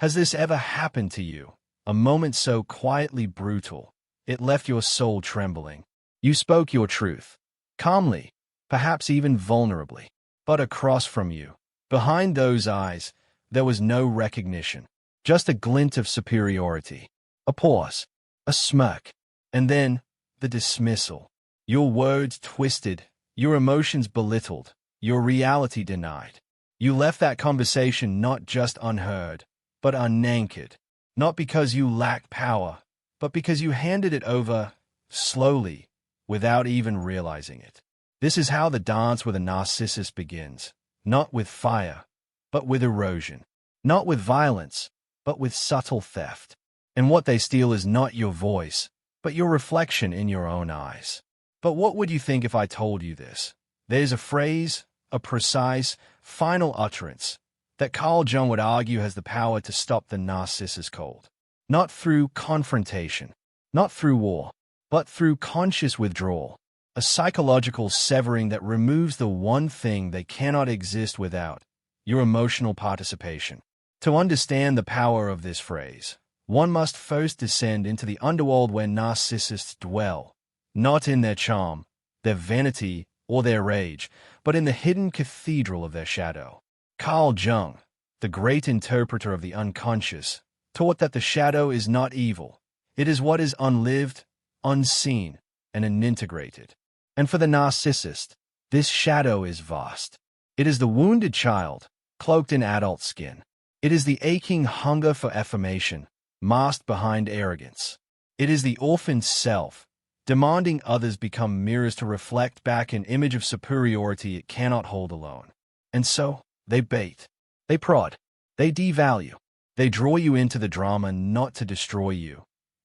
Has this ever happened to you? A moment so quietly brutal, it left your soul trembling. You spoke your truth, calmly, perhaps even vulnerably. But across from you, behind those eyes, there was no recognition, just a glint of superiority, a pause, a smirk, and then the dismissal. Your words twisted, your emotions belittled, your reality denied. You left that conversation not just unheard, but unanchored, not because you lacked power, but because you handed it over slowly, without even realizing it. This is how the dance with a narcissist begins, not with fire, but with erosion, not with violence, but with subtle theft. And what they steal is not your voice, but your reflection in your own eyes. But what would you think if I told you this? There's a phrase, a precise, final utterance, that Carl Jung would argue has the power to stop the narcissist cold. Not through confrontation, not through war, but through conscious withdrawal, a psychological severing that removes the one thing they cannot exist without, your emotional participation. To understand the power of this phrase, one must first descend into the underworld where narcissists dwell, not in their charm, their vanity, or their rage, but in the hidden cathedral of their shadow. Carl Jung, the great interpreter of the unconscious, taught that the shadow is not evil. It is what is unlived, unseen, and unintegrated. And for the narcissist, this shadow is vast. It is the wounded child, cloaked in adult skin. It is the aching hunger for affirmation, masked behind arrogance. It is the orphaned self, demanding others become mirrors to reflect back an image of superiority it cannot hold alone. And so, they bait, they prod, they devalue, they draw you into the drama not to destroy you,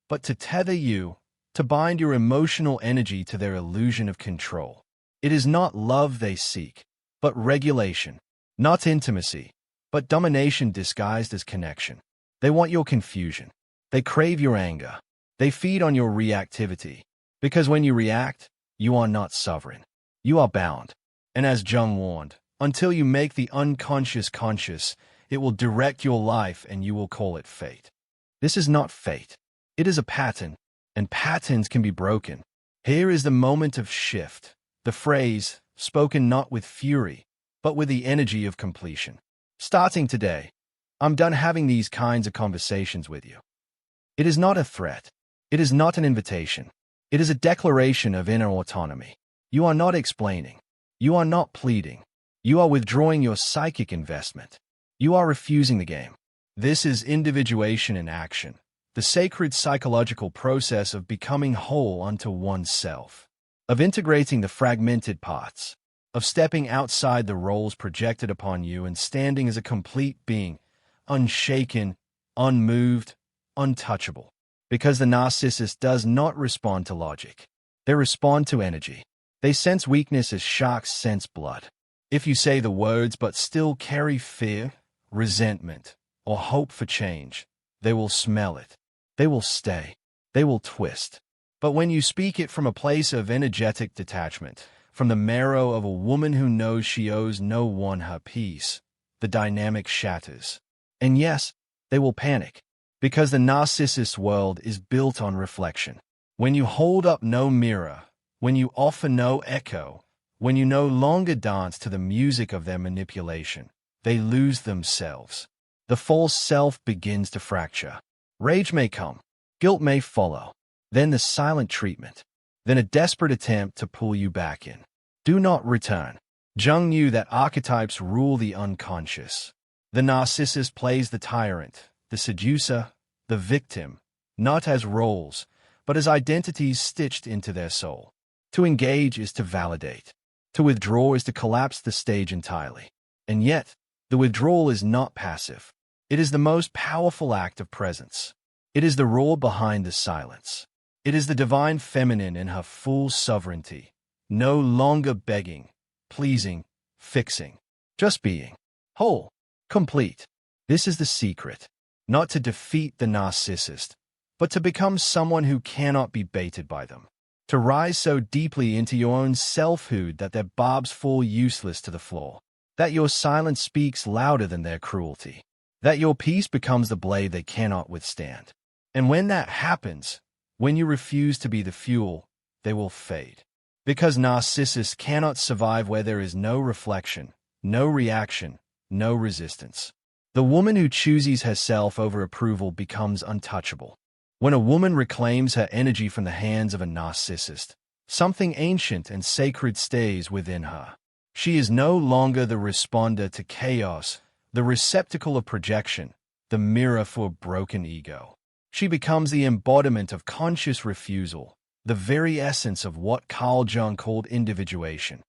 but to tether you, to bind your emotional energy to their illusion of control. It is not love they seek, but regulation, not intimacy, but domination disguised as connection. They want your confusion. They crave your anger. They feed on your reactivity. Because when you react, you are not sovereign. You are bound. And as Jung warned, until you make the unconscious conscious, it will direct your life and you will call it fate. This is not fate. It is a pattern, and patterns can be broken. Here is the moment of shift, the phrase, spoken not with fury, but with the energy of completion. Starting today, I'm done having these kinds of conversations with you. It is not a threat. It is not an invitation. It is a declaration of inner autonomy. You are not explaining. You are not pleading. You are withdrawing your psychic investment. You are refusing the game. This is individuation in action, the sacred psychological process of becoming whole unto oneself, of integrating the fragmented parts, of stepping outside the roles projected upon you and standing as a complete being, unshaken, unmoved, untouchable. Because the narcissist does not respond to logic. They respond to energy. They sense weakness as sharks sense blood. If you say the words but still carry fear, resentment, or hope for change, they will smell it. They will stay. They will twist. But when you speak it from a place of energetic detachment, from the marrow of a woman who knows she owes no one her peace, the dynamic shatters. And yes, they will panic, because the narcissist world is built on reflection. When you hold up no mirror, when you offer no echo, when you no longer dance to the music of their manipulation, they lose themselves. The false self begins to fracture. Rage may come, guilt may follow, then the silent treatment, then a desperate attempt to pull you back in. Do not return. Jung knew that archetypes rule the unconscious. The narcissist plays the tyrant, the seducer, the victim, not as roles, but as identities stitched into their soul. To engage is to validate. To withdraw is to collapse the stage entirely. And yet, the withdrawal is not passive. It is the most powerful act of presence. It is the roar behind the silence. It is the divine feminine in her full sovereignty, no longer begging, pleasing, fixing, just being whole, complete. This is the secret, not to defeat the narcissist, but to become someone who cannot be baited by them. To rise so deeply into your own selfhood that their barbs fall useless to the floor, that your silence speaks louder than their cruelty. that your peace becomes the blade they cannot withstand. And when that happens, when you refuse to be the fuel, they will fade. Because narcissists cannot survive where there is no reflection, no reaction, no resistance. The woman who chooses herself over approval becomes untouchable. When a woman reclaims her energy from the hands of a narcissist, something ancient and sacred stays within her. She is no longer the responder to chaos, the receptacle of projection, the mirror for a broken ego. She becomes the embodiment of conscious refusal, the very essence of what Carl Jung called individuation.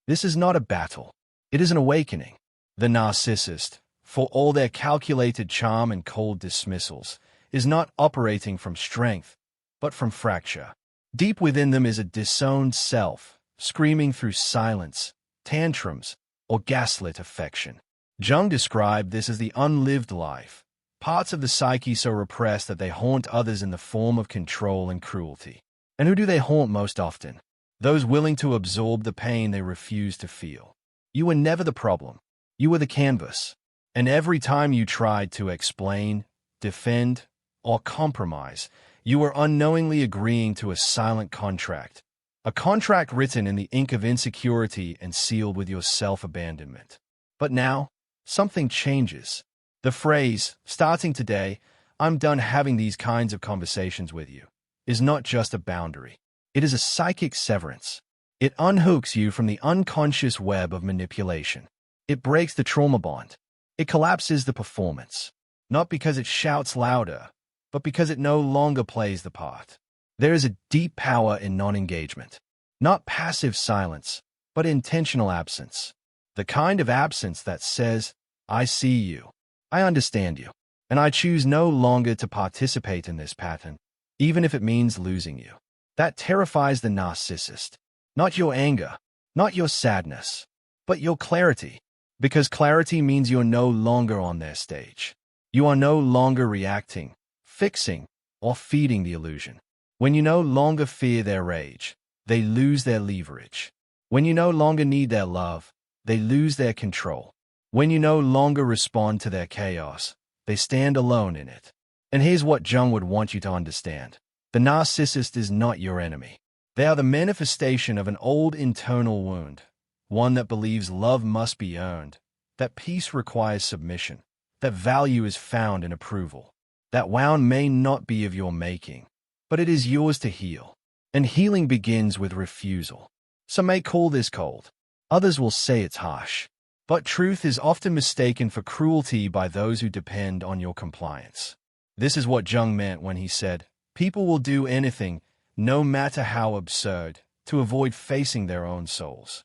This is not a battle. It is an awakening. The narcissist, for all their calculated charm and cold dismissals, is not operating from strength, but from fracture. Deep within them is a disowned self, screaming through silence, tantrums, or gaslit affection. Jung described this as the unlived life, parts of the psyche so repressed that they haunt others in the form of control and cruelty. And who do they haunt most often? Those willing to absorb the pain they refuse to feel. You were never the problem. You were the canvas. And every time you tried to explain, defend, or compromise, you were unknowingly agreeing to a silent contract. A contract written in the ink of insecurity and sealed with your self-abandonment. But now, something changes. The phrase, starting today, I'm done having these kinds of conversations with you, is not just a boundary. It is a psychic severance. It unhooks you from the unconscious web of manipulation. It breaks the trauma bond. It collapses the performance. Not because it shouts louder, but because it no longer plays the part. There is a deep power in non-engagement. Not passive silence, but intentional absence. The kind of absence that says, I see you. I understand you. And I choose no longer to participate in this pattern, even if it means losing you. That terrifies the narcissist. Not your anger, not your sadness, but your clarity. Because clarity means you're no longer on their stage. You are no longer reacting, fixing, or feeding the illusion. When you no longer fear their rage, they lose their leverage. When you no longer need their love, they lose their control. When you no longer respond to their chaos, they stand alone in it. And here's what Jung would want you to understand. The narcissist is not your enemy. They are the manifestation of an old internal wound, one that believes love must be earned, that peace requires submission, that value is found in approval. That wound may not be of your making, but it is yours to heal. And healing begins with refusal. Some may call this cold. Others will say it's harsh. But truth is often mistaken for cruelty by those who depend on your compliance. This is what Jung meant when he said, people will do anything, no matter how absurd, to avoid facing their own souls.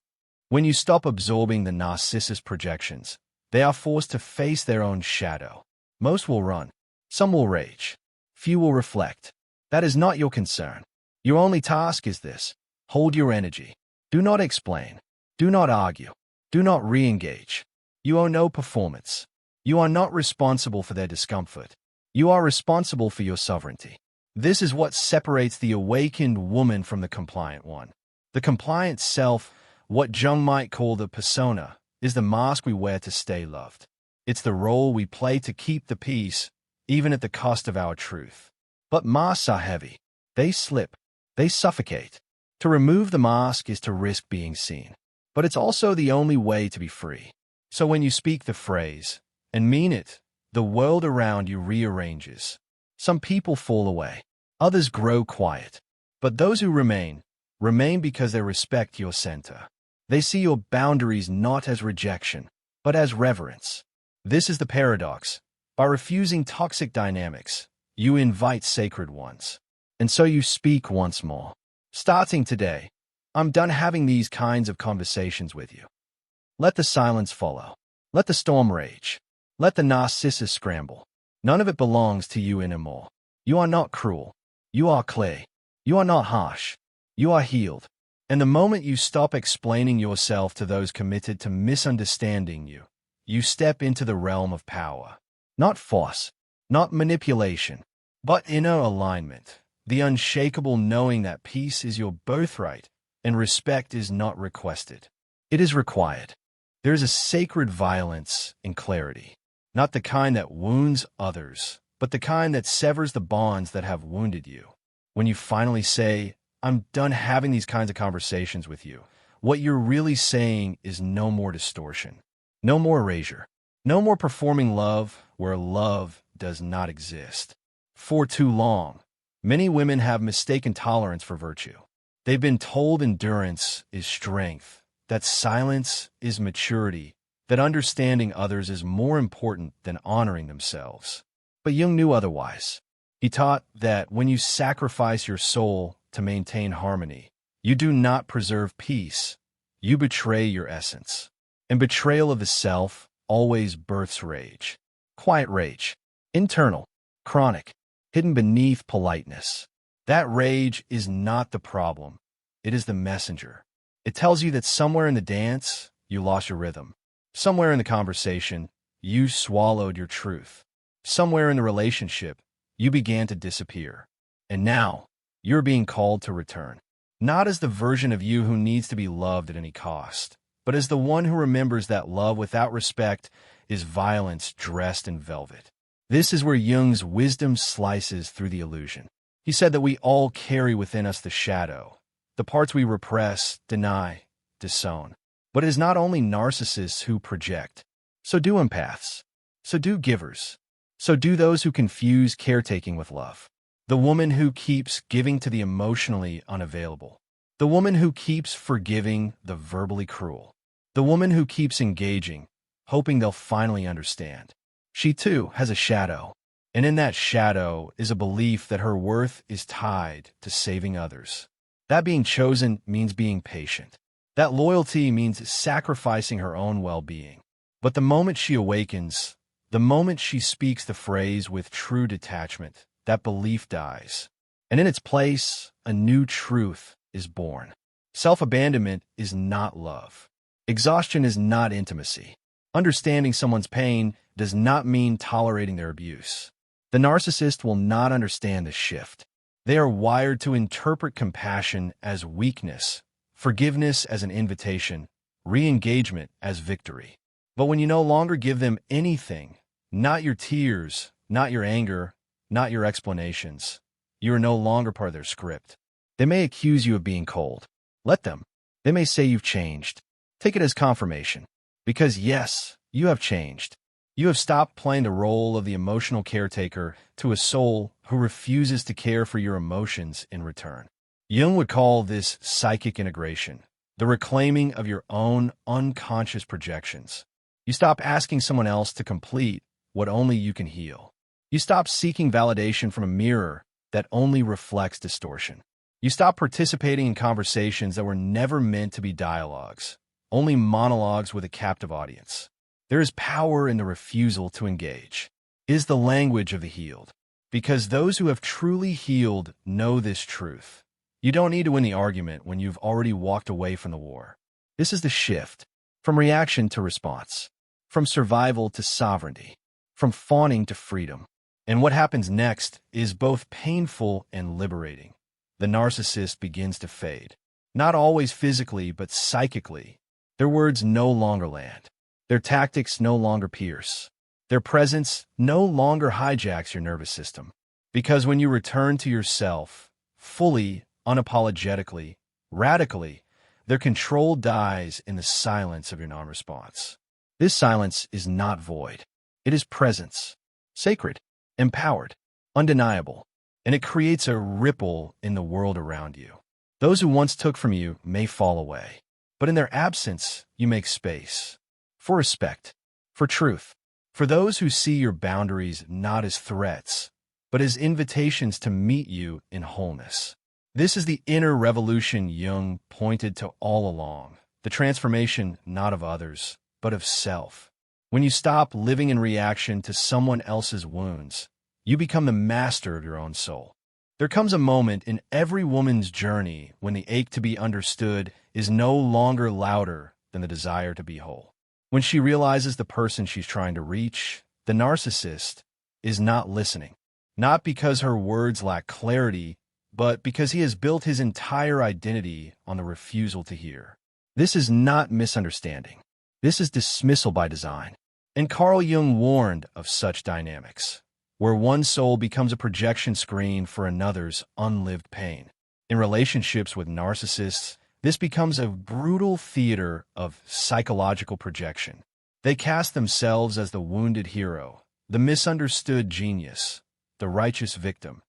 When you stop absorbing the narcissist projections, they are forced to face their own shadow. Most will run. Some will rage. Few will reflect. That is not your concern. Your only task is this. Hold your energy. Do not explain. Do not argue. Do not re-engage. You owe no performance. You are not responsible for their discomfort. You are responsible for your sovereignty. This is what separates the awakened woman from the compliant one. The compliant self, what Jung might call the persona, is the mask we wear to stay loved. It's the role we play to keep the peace, even at the cost of our truth. But masks are heavy. They slip. They suffocate. To remove the mask is to risk being seen. But it's also the only way to be free. So when you speak the phrase, and mean it, the world around you rearranges. Some people fall away. Others grow quiet. But those who remain because they respect your center. They see your boundaries not as rejection, but as reverence. This is the paradox. By refusing toxic dynamics, you invite sacred ones. And so you speak once more. Starting today, I'm done having these kinds of conversations with you. Let the silence follow. Let the storm rage. Let the narcissist scramble. None of it belongs to you anymore. You are not cruel. You are clay. You are not harsh. You are healed. And the moment you stop explaining yourself to those committed to misunderstanding you, you step into the realm of power. Not force, not manipulation, but inner alignment. The unshakable knowing that peace is your birthright and respect is not requested. It is required. There is a sacred violence in clarity. Not the kind that wounds others, but the kind that severs the bonds that have wounded you. When you finally say, "I'm done having these kinds of conversations with you," what you're really saying is no more distortion, no more erasure, no more performing love where love does not exist. For too long, many women have mistaken tolerance for virtue. They've been told endurance is strength, that silence is maturity, that understanding others is more important than honoring themselves. But Jung knew otherwise. He taught that when you sacrifice your soul to maintain harmony, you do not preserve peace, you betray your essence. And betrayal of the self always births rage. Quiet rage. Internal. Chronic. Hidden beneath politeness. That rage is not the problem. It is the messenger. It tells you that somewhere in the dance, you lost your rhythm. Somewhere in the conversation, you swallowed your truth. Somewhere in the relationship, you began to disappear. And now, you're being called to return. Not as the version of you who needs to be loved at any cost, but as the one who remembers that love without respect is violence dressed in velvet. This is where Jung's wisdom slices through the illusion. He said that we all carry within us the shadow, the parts we repress, deny, disown. But it is not only narcissists who project. So do empaths. So do givers. So do those who confuse caretaking with love. The woman who keeps giving to the emotionally unavailable. The woman who keeps forgiving the verbally cruel. The woman who keeps engaging, hoping they'll finally understand. She too has a shadow. And in that shadow is a belief that her worth is tied to saving others. That being chosen means being patient. That loyalty means sacrificing her own well-being. But the moment she awakens, the moment she speaks the phrase with true detachment, that belief dies. And in its place, a new truth is born. Self-abandonment is not love. Exhaustion is not intimacy. Understanding someone's pain does not mean tolerating their abuse. The narcissist will not understand this shift. They are wired to interpret compassion as weakness, forgiveness as an invitation, re-engagement as victory. But when you no longer give them anything, not your tears, not your anger, not your explanations, you are no longer part of their script. They may accuse you of being cold. Let them. They may say you've changed. Take it as confirmation. Because yes, you have changed. You have stopped playing the role of the emotional caretaker to a soul who refuses to care for your emotions in return. Jung would call this psychic integration, the reclaiming of your own unconscious projections. You stop asking someone else to complete what only you can heal. You stop seeking validation from a mirror that only reflects distortion. You stop participating in conversations that were never meant to be dialogues, only monologues with a captive audience. There is power in the refusal to engage. It is the language of the healed. Because those who have truly healed know this truth. You don't need to win the argument when you've already walked away from the war. This is the shift, from reaction to response, from survival to sovereignty, from fawning to freedom. And what happens next is both painful and liberating. The narcissist begins to fade. Not always physically, but psychically. Their words no longer land. Their tactics no longer pierce. Their presence no longer hijacks your nervous system. Because when you return to yourself, fully, unapologetically, radically, their control dies in the silence of your non-response. This silence is not void. It is presence, sacred, empowered, undeniable, and it creates a ripple in the world around you. Those who once took from you may fall away, but in their absence, you make space. For respect, for truth, for those who see your boundaries not as threats, but as invitations to meet you in wholeness. This is the inner revolution Jung pointed to all along, the transformation not of others, but of self. When you stop living in reaction to someone else's wounds, you become the master of your own soul. There comes a moment in every woman's journey when the ache to be understood is no longer louder than the desire to be whole. When she realizes the person she's trying to reach, the narcissist, is not listening. Not because her words lack clarity, but because he has built his entire identity on the refusal to hear. This is not misunderstanding. This is dismissal by design. And Carl Jung warned of such dynamics, where one soul becomes a projection screen for another's unlived pain. In relationships with narcissists, this becomes a brutal theater of psychological projection. They cast themselves as the wounded hero, the misunderstood genius, the righteous victim.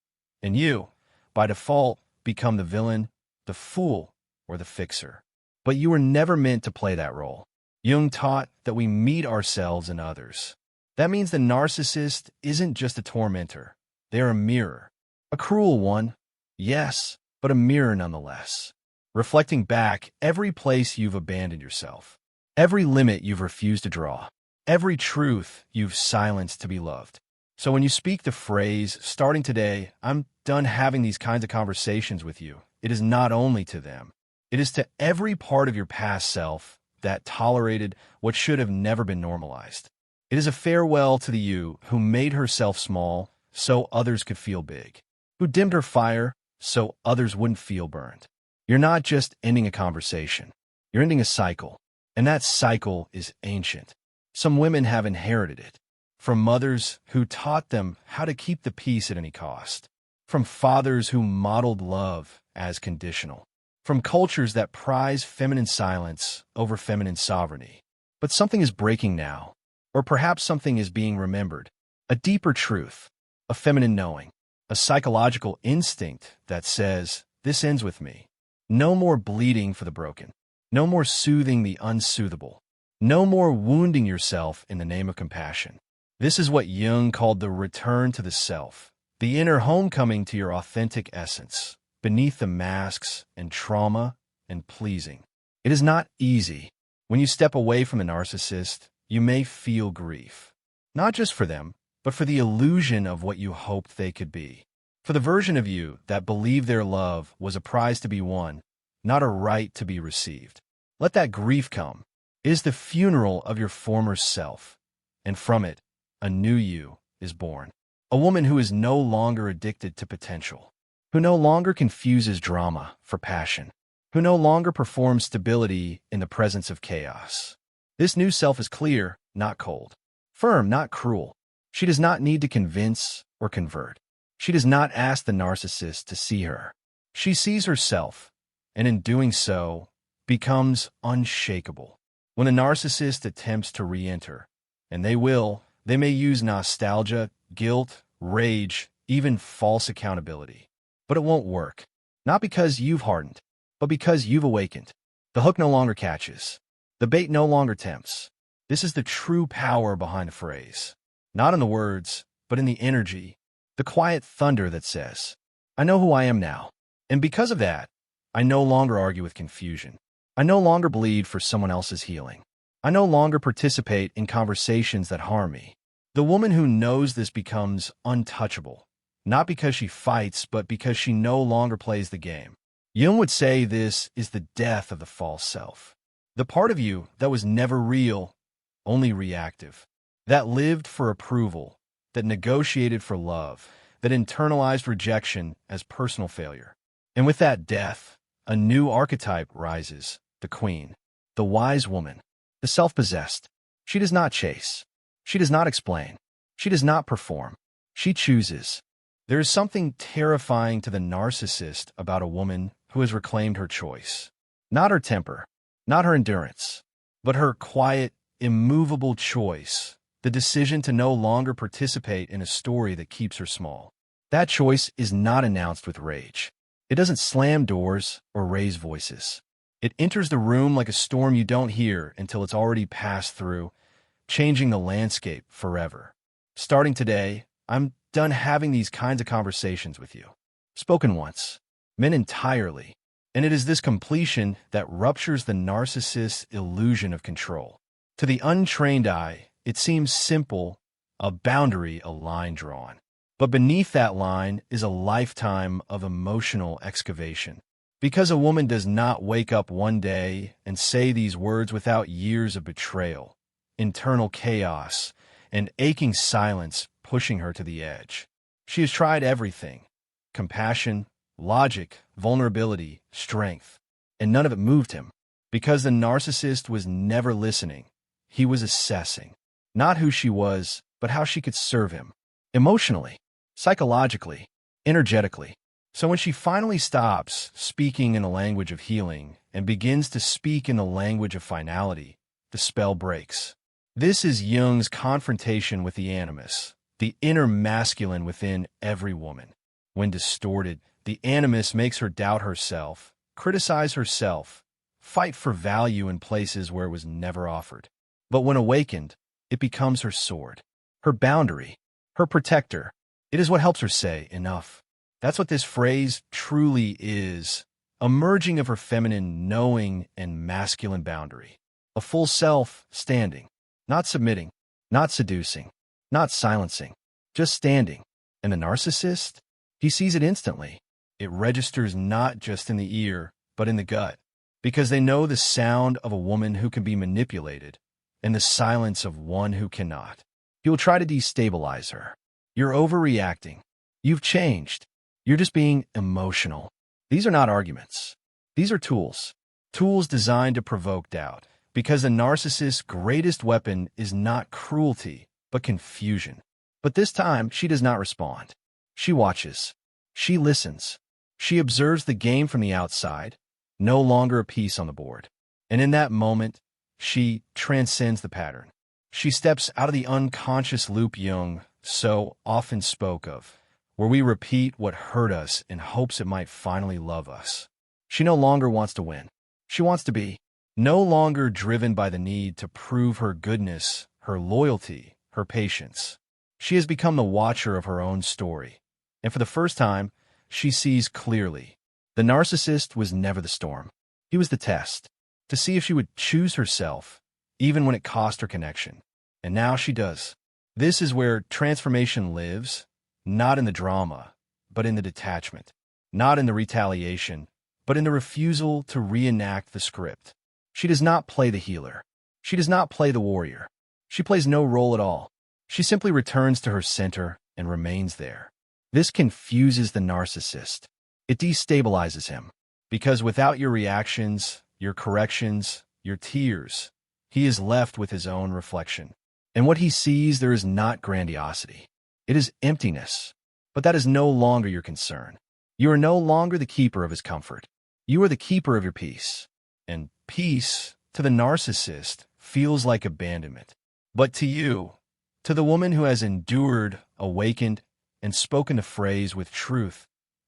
And you, by default, become the villain, the fool, or the fixer. But you were never meant to play that role. Jung taught that we meet ourselves in others. That means the narcissist isn't just a tormentor. They're a mirror. A cruel one, yes, but a mirror nonetheless. Reflecting back every place you've abandoned yourself, every limit you've refused to draw, every truth you've silenced to be loved. So when you speak the phrase, starting today, I'm done having these kinds of conversations with you, it is not only to them. It is to every part of your past self that tolerated what should have never been normalized. It is a farewell to the you who made herself small so others could feel big, who dimmed her fire so others wouldn't feel burned. You're not just ending a conversation. You're ending a cycle, and that cycle is ancient. Some women have inherited it, from mothers who taught them how to keep the peace at any cost, from fathers who modeled love as conditional, from cultures that prize feminine silence over feminine sovereignty. But something is breaking now, or perhaps something is being remembered, a deeper truth, a feminine knowing, a psychological instinct that says, this ends with me. No more bleeding for the broken, no more soothing the unsoothable, no more wounding yourself in the name of compassion. This is what Jung called the return to the self, the inner homecoming to your authentic essence, beneath the masks and trauma and pleasing. It is not easy. When you step away from the narcissist, you may feel grief, not just for them, but for the illusion of what you hoped they could be, for the version of you that believed their love was a prize to be won, not a right to be received. Let that grief come. It is the funeral of your former self, and from it, a new you is born. A woman who is no longer addicted to potential, who no longer confuses drama for passion, who no longer performs stability in the presence of chaos. This new self is clear, not cold, firm, not cruel. She does not need to convince or convert. She does not ask the narcissist to see her. She sees herself, and in doing so, becomes unshakable. When a narcissist attempts to re-enter, and they will, they may use nostalgia, guilt, rage, even false accountability. But it won't work. Not because you've hardened, but because you've awakened. The hook no longer catches. The bait no longer tempts. This is the true power behind the phrase. Not in the words, but in the energy, the quiet thunder that says, I know who I am now. And because of that, I no longer argue with confusion. I no longer bleed for someone else's healing. I no longer participate in conversations that harm me. The woman who knows this becomes untouchable, not because she fights, but because she no longer plays the game. Jung would say this is the death of the false self. The part of you that was never real, only reactive, that lived for approval, that negotiated for love, that internalized rejection as personal failure. And with that death, a new archetype rises, the queen, the wise woman, the self-possessed. She does not chase. She does not explain. She does not perform. She chooses. There is something terrifying to the narcissist about a woman who has reclaimed her choice. Not her temper, not her endurance, but her quiet, immovable choice, the decision to no longer participate in a story that keeps her small. That choice is not announced with rage. It doesn't slam doors or raise voices. It enters the room like a storm you don't hear until it's already passed through, changing the landscape forever. Starting today, I'm done having these kinds of conversations with you. Spoken once, meant entirely. And it is this completion that ruptures the narcissist's illusion of control. To the untrained eye, it seems simple, a boundary, a line drawn. But beneath that line is a lifetime of emotional excavation. Because a woman does not wake up one day and say these words without years of betrayal, internal chaos, and aching silence pushing her to the edge. She has tried everything: compassion, logic, vulnerability, strength, and none of it moved him. Because the narcissist was never listening, he was assessing. Not who she was, but how she could serve him. Emotionally, psychologically, energetically. So when she finally stops speaking in the language of healing and begins to speak in the language of finality, the spell breaks. This is Jung's confrontation with the animus, the inner masculine within every woman. When distorted, the animus makes her doubt herself, criticize herself, fight for value in places where it was never offered. But when awakened, it becomes her sword, her boundary, her protector. It is what helps her say, enough. That's what this phrase truly is, a merging of her feminine knowing and masculine boundary. A full self standing, not submitting, not seducing, not silencing, just standing. And the narcissist? He sees it instantly. It registers not just in the ear, but in the gut, because they know the sound of a woman who can be manipulated and the silence of one who cannot. He will try to destabilize her. You're overreacting. You've changed. You're just being emotional. These are not arguments. These are tools. Tools designed to provoke doubt, because the narcissist's greatest weapon is not cruelty, but confusion. But this time, she does not respond. She watches. She listens. She observes the game from the outside, no longer a piece on the board. And in that moment, she transcends the pattern. She steps out of the unconscious loop Jung so often spoke of, where we repeat what hurt us in hopes it might finally love us. She no longer wants to win. She wants to be, no longer driven by the need to prove her goodness, her loyalty, her patience. She has become the watcher of her own story. And for the first time, she sees clearly. The narcissist was never the storm. He was the test, to see if she would choose herself, even when it cost her connection. And now she does. This is where transformation lives, not in the drama, but in the detachment. Not in the retaliation, but in the refusal to reenact the script. She does not play the healer. She does not play the warrior. She plays no role at all. She simply returns to her center and remains there. This confuses the narcissist. It destabilizes him, because without your reactions, your corrections, your tears, he is left with his own reflection. And what he sees there is not grandiosity. It is emptiness. But that is no longer your concern. You are no longer the keeper of his comfort. You are the keeper of your peace. And peace, to the narcissist, feels like abandonment. But to you, to the woman who has endured, awakened, and spoken the phrase with truth,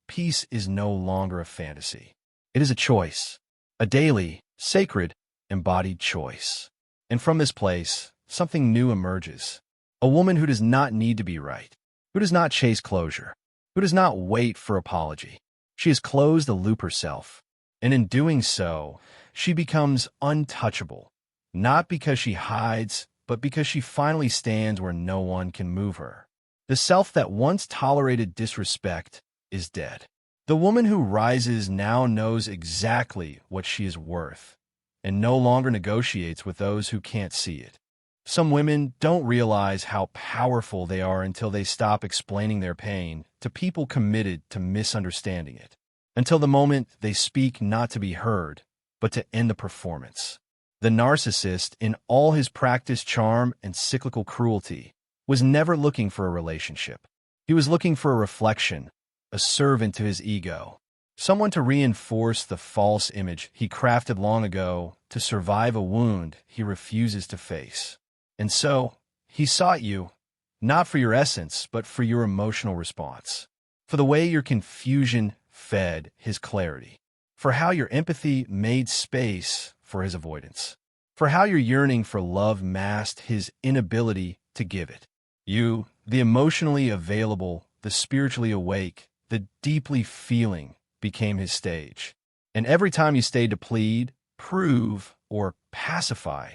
peace is no longer a fantasy. It is a choice, a daily, sacred, embodied choice. And from this place, something new emerges. A woman who does not need to be right, who does not chase closure, who does not wait for apology. She has closed the loop herself. And in doing so, she becomes untouchable, not because she hides, but because she finally stands where no one can move her. The self that once tolerated disrespect is dead. The woman who rises now knows exactly what she is worth, and no longer negotiates with those who can't see it. Some women don't realize how powerful they are until they stop explaining their pain to people committed to misunderstanding it, until the moment they speak not to be heard, but to end the performance. The narcissist, in all his practiced charm and cyclical cruelty, was never looking for a relationship. He was looking for a reflection, a servant to his ego, someone to reinforce the false image he crafted long ago to survive a wound he refuses to face. And so, he sought you, not for your essence, but for your emotional response, for the way your confusion fed his clarity, for how your empathy made space for his avoidance, for how your yearning for love masked his inability to give it. You, the emotionally available, the spiritually awake, the deeply feeling, became his stage. And every time you stayed to plead, prove, or pacify,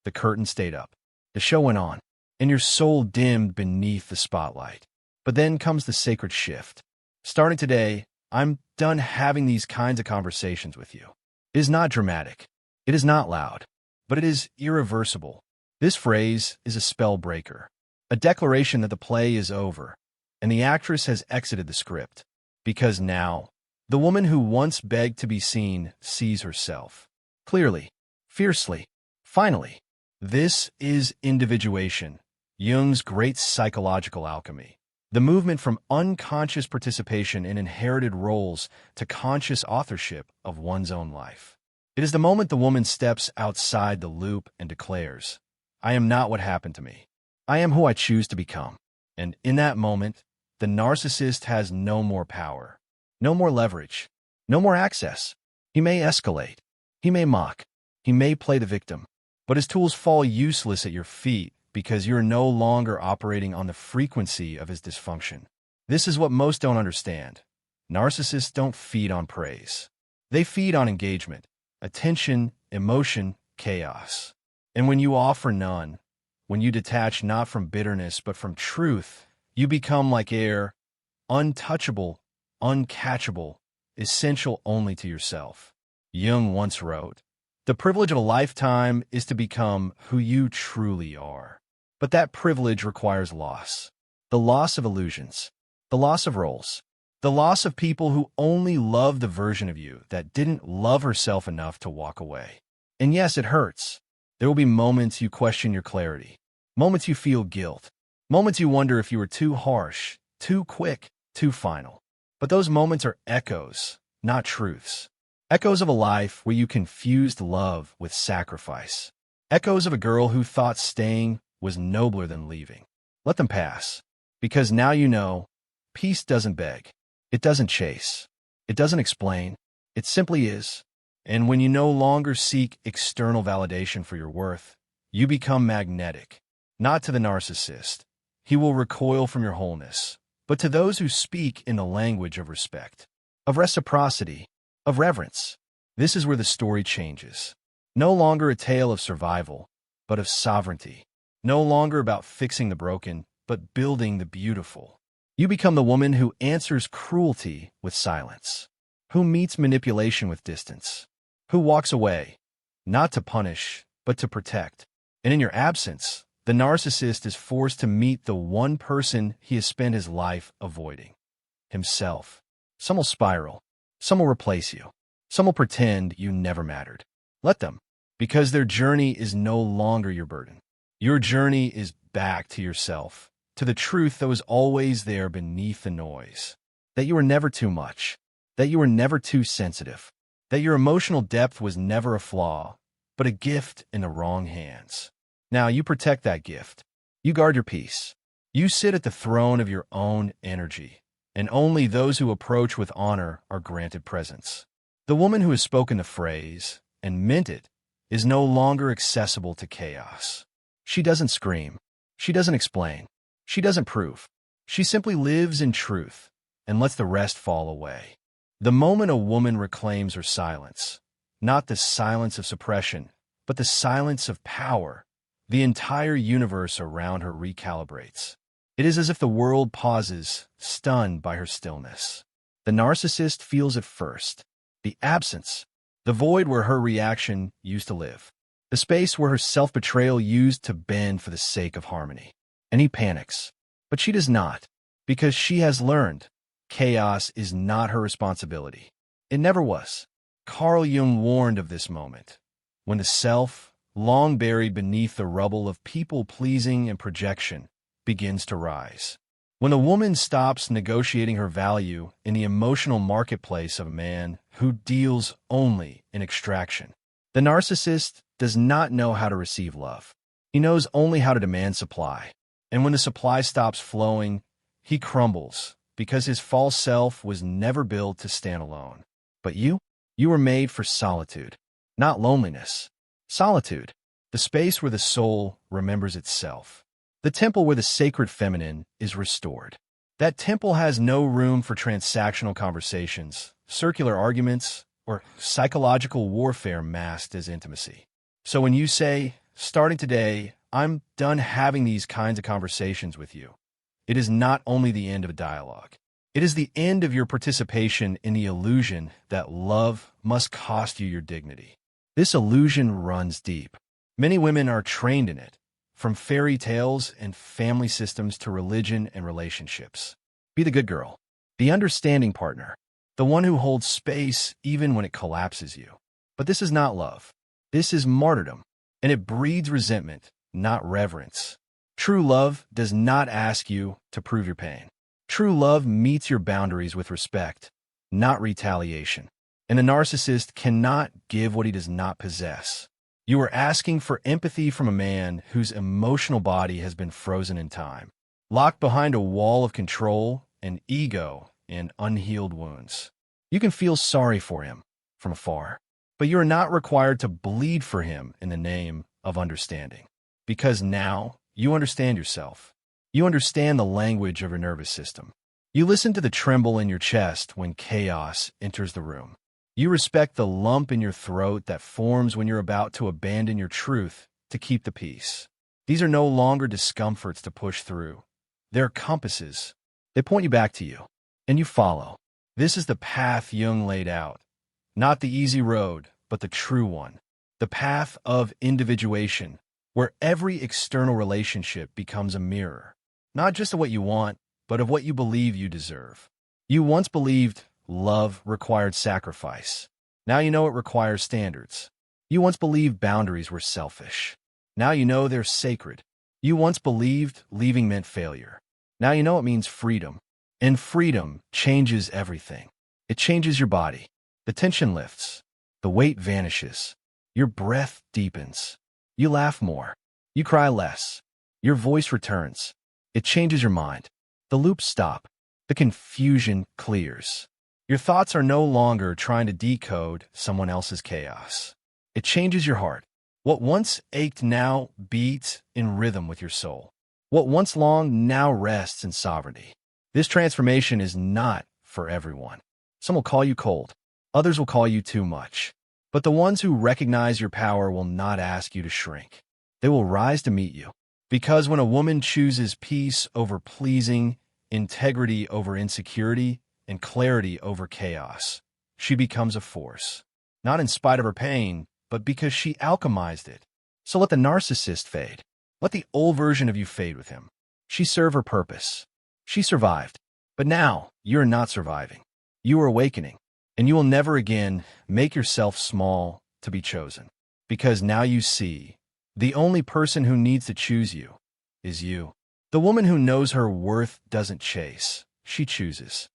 the curtain stayed up. The show went on, and your soul dimmed beneath the spotlight. But then comes the sacred shift. Starting today, I'm done having these kinds of conversations with you. It is not dramatic. It is not loud. But it is irreversible. This phrase is a spell breaker, a declaration that the play is over, and the actress has exited the script. Because now, the woman who once begged to be seen sees herself. Clearly, fiercely, finally. This is individuation, Jung's great psychological alchemy. The movement from unconscious participation in inherited roles to conscious authorship of one's own life. It is the moment the woman steps outside the loop and declares, "I am not what happened to me. I am who I choose to become." And in that moment, the narcissist has no more power, no more leverage, no more access. He may escalate, he may mock, he may play the victim, but his tools fall useless at your feet because you're no longer operating on the frequency of his dysfunction. This is what most don't understand. Narcissists don't feed on praise. They feed on engagement, attention, emotion, chaos. And when you offer none, when you detach not from bitterness but from truth, you become like air, untouchable, uncatchable, essential only to yourself. Jung once wrote, "The privilege of a lifetime is to become who you truly are." But that privilege requires loss. The loss of illusions, the loss of roles, the loss of people who only love the version of you that didn't love herself enough to walk away. And yes, it hurts. There will be moments you question your clarity, moments you feel guilt, moments you wonder if you were too harsh, too quick, too final. But those moments are echoes, not truths. Echoes of a life where you confused love with sacrifice. Echoes of a girl who thought staying was nobler than leaving. Let them pass, because now you know, peace doesn't beg. It doesn't chase. It doesn't explain. It simply is. And when you no longer seek external validation for your worth, you become magnetic. Not to the narcissist. He will recoil from your wholeness, but to those who speak in the language of respect, of reciprocity, of reverence. This is where the story changes. No longer a tale of survival, but of sovereignty. No longer about fixing the broken, but building the beautiful. You become the woman who answers cruelty with silence, who meets manipulation with distance, who walks away, not to punish, but to protect. And in your absence, the narcissist is forced to meet the one person he has spent his life avoiding, himself. Some will spiral, some will replace you, some will pretend you never mattered. Let them, because their journey is no longer your burden. Your journey is back to yourself, to the truth that was always there beneath the noise, that you were never too much, that you were never too sensitive, that your emotional depth was never a flaw, but a gift in the wrong hands. Now you protect that gift. You guard your peace. You sit at the throne of your own energy, and only those who approach with honor are granted presence. The woman who has spoken the phrase, and meant it, is no longer accessible to chaos. She doesn't scream. She doesn't explain. She doesn't prove. She simply lives in truth and lets the rest fall away. The moment a woman reclaims her silence, not the silence of suppression, but the silence of power, the entire universe around her recalibrates. It is as if the world pauses, stunned by her stillness. The narcissist feels it first, the absence, the void where her reaction used to live, the space where her self-betrayal used to bend for the sake of harmony. And he panics. But she does not, because she has learned chaos is not her responsibility. It never was. Carl Jung warned of this moment, when the self, long buried beneath the rubble of people-pleasing and projection, begins to rise. When a woman stops negotiating her value in the emotional marketplace of a man who deals only in extraction. The narcissist does not know how to receive love. He knows only how to demand supply. And when the supply stops flowing, he crumbles, because his false self was never built to stand alone. But you were made for solitude, not loneliness. Solitude, the space where the soul remembers itself. The temple where the sacred feminine is restored. That temple has no room for transactional conversations, circular arguments, or psychological warfare masked as intimacy. So when you say, starting today, I'm done having these kinds of conversations with you, it is not only the end of a dialogue. It is the end of your participation in the illusion that love must cost you your dignity. This illusion runs deep. Many women are trained in it, from fairy tales and family systems to religion and relationships. Be the good girl, the understanding partner, the one who holds space even when it collapses you. But this is not love. This is martyrdom. and it breeds resentment, not reverence. True love does not ask you to prove your pain. True love meets your boundaries with respect, not retaliation. And a narcissist cannot give what he does not possess. You are asking for empathy from a man whose emotional body has been frozen in time, locked behind a wall of control and ego and unhealed wounds. You can feel sorry for him from afar, but you are not required to bleed for him in the name of understanding. Because now you understand yourself. You understand the language of your nervous system. You listen to the tremble in your chest when chaos enters the room. You respect the lump in your throat that forms when you're about to abandon your truth to keep the peace. These are no longer discomforts to push through. They're compasses. They point you back to you, and you follow. This is the path Jung laid out. Not the easy road, but the true one. The path of individuation, where every external relationship becomes a mirror, not just of what you want, but of what you believe you deserve. You once believed love required sacrifice. Now you know it requires standards. You once believed boundaries were selfish. Now you know they're sacred. You once believed leaving meant failure. Now you know it means freedom. And freedom changes everything. It changes your body. The tension lifts. The weight vanishes. Your breath deepens. You laugh more. You cry less. Your voice returns. It changes your mind. The loops stop. The confusion clears. Your thoughts are no longer trying to decode someone else's chaos. It changes your heart. What once ached now beats in rhythm with your soul. What once longed now rests in sovereignty. This transformation is not for everyone. Some will call you cold. Others will call you too much. But the ones who recognize your power will not ask you to shrink. They will rise to meet you. Because when a woman chooses peace over pleasing, integrity over insecurity, and clarity over chaos, she becomes a force. Not in spite of her pain, but because she alchemized it. So let the narcissist fade. Let the old version of you fade with him. She served her purpose. She survived. But now, you are not surviving. You are awakening. And you will never again make yourself small to be chosen. Because now you see, the only person who needs to choose you is you. The woman who knows her worth doesn't chase. She chooses.